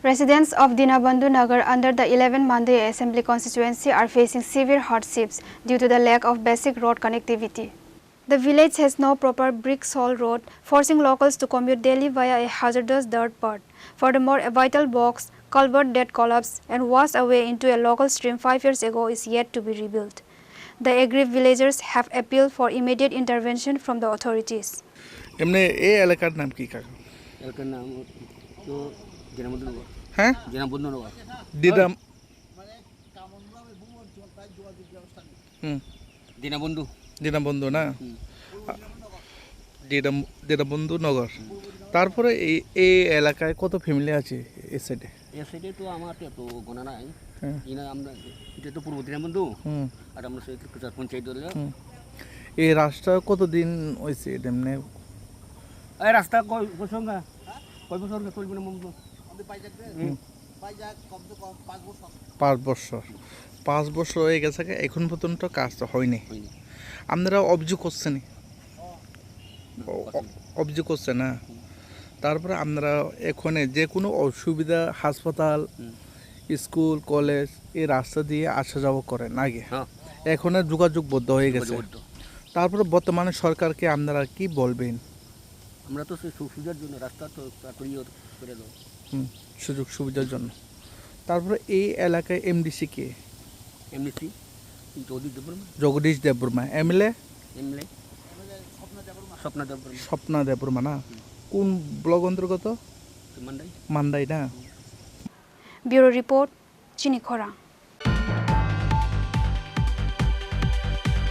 Residents of Dinabandhu Nagar under the 11 Mandai Assembly constituency are facing severe hardships due to the lack of basic road connectivity. The village has no proper brick-soil road, forcing locals to commute daily via a hazardous dirt path. Furthermore, a vital box, culvert that collapsed and washed away into a local stream 5 years ago is yet to be rebuilt. The aggrieved villagers have appealed for immediate intervention from the authorities. এমনি এই এলাকার নাম কি কাকা? এলাকার নাম তো দিনাবন্ধু নগর। হ্যাঁ, দিনাবন্ধু নগর। দিদাম দিনাবন্ধু দীনবন্ধু না, দীনবন্ধু নগর। তারপরে এই এলাকায় কত ফ্যামিলি আছে এই সাইডে? এই সাইডে তো আমার তো গোনা নাই। হ্যাঁ, আমরা এটা তো পূর্ব দিনাবন্ধু আর আমরা সেই পঞ্চায়েত দল। এই রাস্তা কতদিন হয়েছে এমনি? এই রাস্তা কয় বছর না, কয় বছর চলবে না? 5 বছর হয়ে গেছে, এখন পর্যন্ত কাজটা হয়নি। আপনারা অভিযোগ করছেন না? তারপরে আপনারা এখানে যে কোনো অসুবিধা, হাসপাতাল, স্কুল, কলেজ এই রাস্তা দিয়ে আসা যাওয়া করেন আগে, এখন যোগাযোগ বদ্ধ হয়ে গেছে। তারপরে বর্তমানে সরকারকে আপনারা কি বলবেন? আমরা তো সেই সুবিধার জন্য রাস্তা তো করে দাও, সুযোগ সুবিধার জন্য। তারপরে এই এলাকায় এমডিসি কে? এমডিসি জগদীশ দেববর্মা। এমএলএ স্বপ্না দেববর্মা না? কোন ব্লক অন্তর্গত? মান্দাই। মান্দাই না? Bureau Report, Chinikhora.